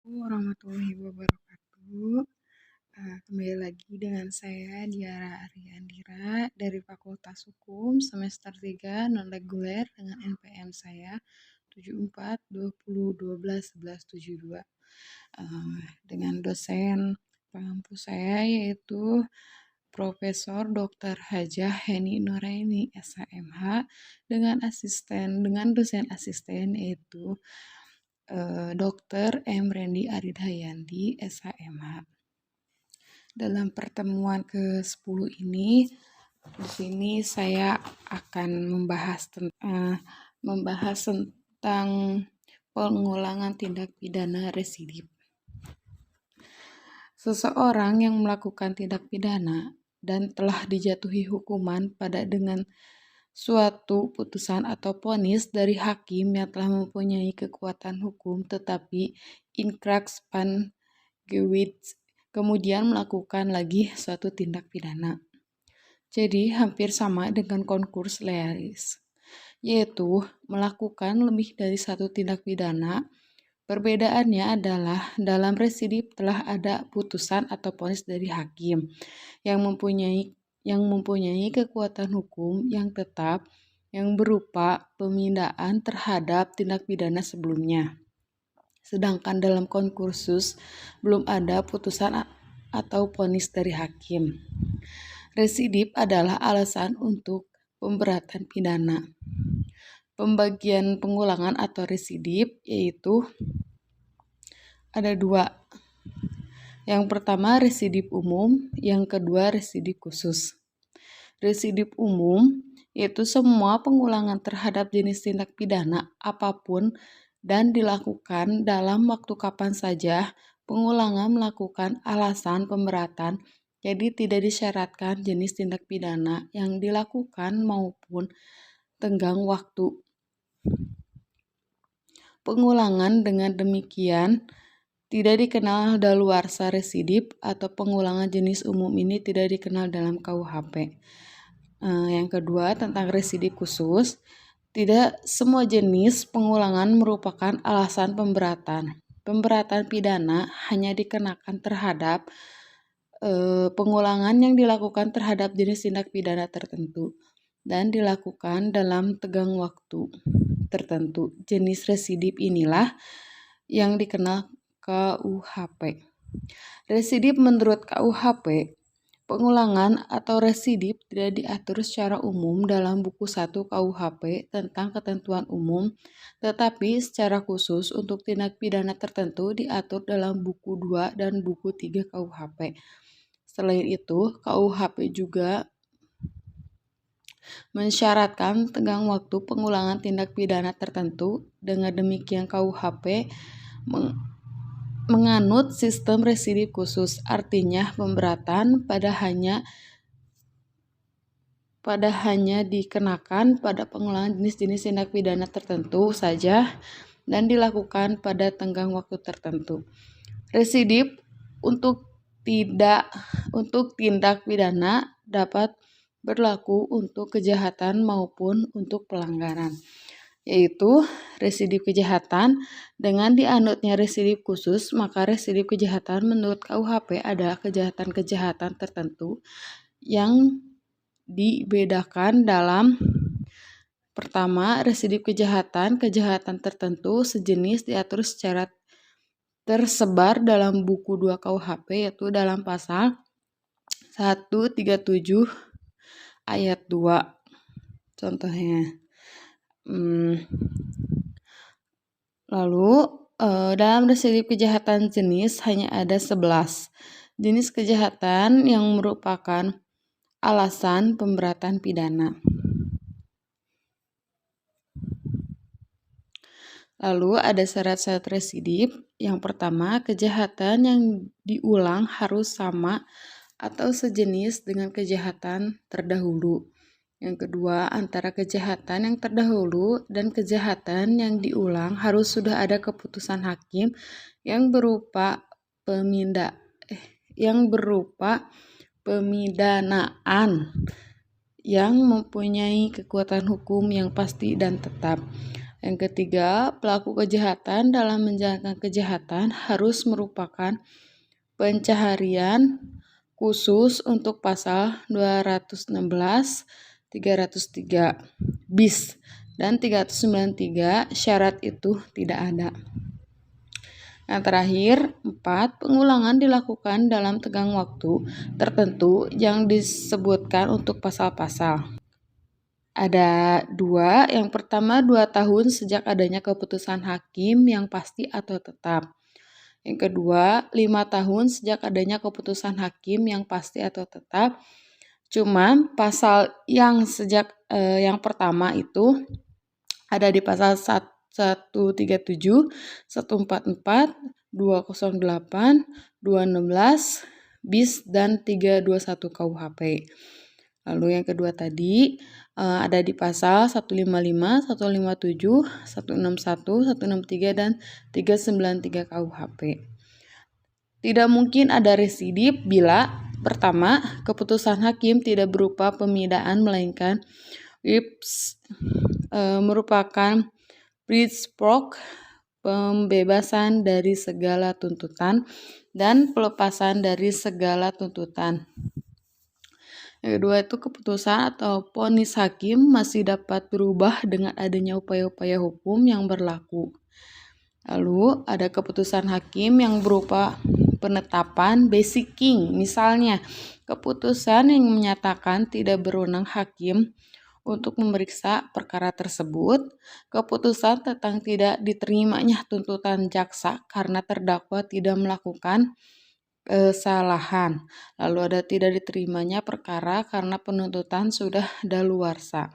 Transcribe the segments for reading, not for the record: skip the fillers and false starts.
Warahmatullahi wabarakatuh. Kembali lagi dengan saya Diara Ariandira dari Fakultas Hukum semester 3 non reguler dengan NPM saya 7420121172 dengan dosen pengampu saya yaitu Profesor Dr. Hajah Heni Nuraini SHMH dengan dosen asisten yaitu Dr. M. Rendi Aridhayanti SHMH. Dalam pertemuan ke-10 ini, di sini saya akan membahas tentang pengulangan tindak pidana residip. Seseorang yang melakukan tindak pidana dan telah dijatuhi hukuman dengan suatu putusan atau vonis dari hakim yang telah mempunyai kekuatan hukum tetapi inkraks pan gewidz kemudian melakukan lagi suatu tindak pidana. Jadi hampir sama dengan concurs realis, yaitu melakukan lebih dari satu tindak pidana. Perbedaannya adalah dalam residip telah ada putusan atau vonis dari hakim yang mempunyai kekuatan hukum yang tetap yang berupa pemindahan terhadap tindak pidana sebelumnya. Sedangkan dalam konkursus belum ada putusan atau vonis dari hakim. Residip adalah alasan untuk pemberatan pidana. Pembagian pengulangan atau residip yaitu ada dua. Yang pertama residip umum, yang kedua residip khusus. Residip umum yaitu semua pengulangan terhadap jenis tindak pidana apapun dan dilakukan dalam waktu kapan saja. Pengulangan melakukan alasan pemberatan, jadi tidak disyaratkan jenis tindak pidana yang dilakukan maupun tenggang waktu. Pengulangan dengan demikian tidak dikenal daluarsa residip atau pengulangan jenis umum ini tidak dikenal dalam KUHP. Yang kedua tentang residip khusus, tidak semua jenis pengulangan merupakan alasan pemberatan. Pemberatan pidana hanya dikenakan terhadap pengulangan yang dilakukan terhadap jenis tindak pidana tertentu dan dilakukan dalam tenggang waktu tertentu. Jenis residip inilah yang dikenal KUHP. Residip menurut KUHP, pengulangan atau residip tidak diatur secara umum dalam buku 1 KUHP tentang ketentuan umum, tetapi secara khusus untuk tindak pidana tertentu diatur dalam buku 2 dan buku 3 KUHP. Selain itu, KUHP juga mensyaratkan tenggang waktu pengulangan tindak pidana tertentu. Dengan demikian KUHP menganut sistem residip khusus, artinya pemberatan pada hanya dikenakan pada pengulangan jenis-jenis tindak pidana tertentu saja dan dilakukan pada tenggang waktu tertentu. Residip untuk tindak pidana dapat berlaku untuk kejahatan maupun untuk pelanggaran, yaitu residip kejahatan. Dengan dianutnya residip khusus, maka residip kejahatan menurut KUHP adalah kejahatan-kejahatan tertentu yang dibedakan dalam pertama, residip kejahatan tertentu sejenis diatur secara tersebar dalam buku 2 KUHP yaitu dalam pasal 137 ayat 2. Contohnya. Lalu dalam residip kejahatan jenis hanya ada 11 jenis kejahatan yang merupakan alasan pemberatan pidana. Lalu ada syarat-syarat residip. Yang pertama, kejahatan yang diulang harus sama atau sejenis dengan kejahatan terdahulu. Yang kedua, antara kejahatan yang terdahulu dan kejahatan yang diulang harus sudah ada keputusan hakim yang berupa pemidanaan yang mempunyai kekuatan hukum yang pasti dan tetap. Yang ketiga, pelaku kejahatan dalam menjalankan kejahatan harus merupakan pencaharian khusus untuk pasal 216, 303 bis, dan 393 syarat itu tidak ada. Yang terakhir, 4. Pengulangan dilakukan dalam tenggang waktu tertentu yang disebutkan untuk pasal-pasal. Ada 2. Yang pertama 2 tahun sejak adanya keputusan hakim yang pasti atau tetap. Yang kedua 5 tahun sejak adanya keputusan hakim yang pasti atau tetap. Cuma pasal yang yang pertama itu ada di pasal 137, 144, 208, 216 bis dan 321 KUHP. Lalu yang kedua tadi ada di pasal 155, 157, 161, 163 dan 393 KUHP. Tidak mungkin ada residip bila pertama, keputusan hakim tidak berupa pemidaan melainkan merupakan Bridgeproc, pembebasan dari segala tuntutan dan pelepasan dari segala tuntutan. Yang kedua itu keputusan atau vonis hakim masih dapat berubah dengan adanya upaya-upaya hukum yang berlaku. Lalu ada keputusan hakim yang berupa penetapan basic king, misalnya keputusan yang menyatakan tidak berwenang hakim untuk memeriksa perkara tersebut, keputusan tentang tidak diterimanya tuntutan jaksa karena terdakwa tidak melakukan kesalahan, lalu ada tidak diterimanya perkara karena penuntutan sudah daluarsa.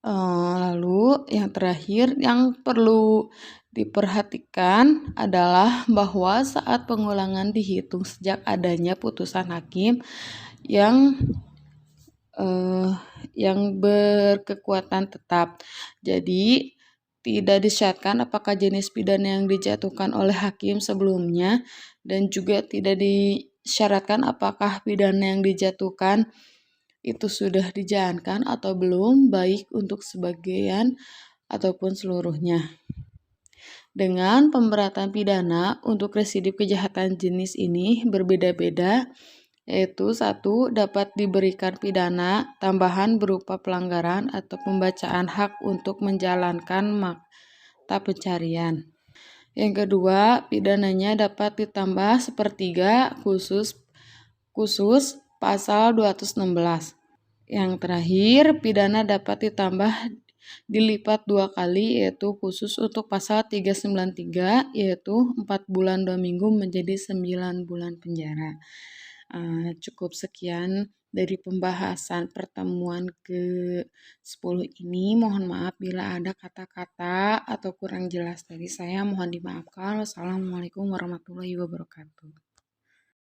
Lalu yang terakhir yang perlu diperhatikan adalah bahwa saat pengulangan dihitung sejak adanya putusan hakim yang berkekuatan tetap. Jadi tidak disyaratkan apakah jenis pidana yang dijatuhkan oleh hakim sebelumnya dan juga tidak disyaratkan apakah pidana yang dijatuhkan itu sudah dijalankan atau belum, baik untuk sebagian ataupun seluruhnya. Dengan pemberatan pidana untuk residip kejahatan jenis ini berbeda-beda, yaitu 1. Dapat diberikan pidana tambahan berupa pelanggaran atau pembacaan hak untuk menjalankan mata pencarian. Yang kedua, pidananya dapat ditambah sepertiga khusus pasal 216. Yang terakhir, pidana dapat ditambah dilipat 2 kali, yaitu khusus untuk pasal 393, yaitu 4 bulan 2 minggu menjadi 9 bulan penjara. Cukup sekian dari pembahasan pertemuan ke-10 ini. Mohon maaf bila ada kata-kata atau kurang jelas dari saya, mohon dimaafkan. Wassalamualaikum warahmatullahi wabarakatuh.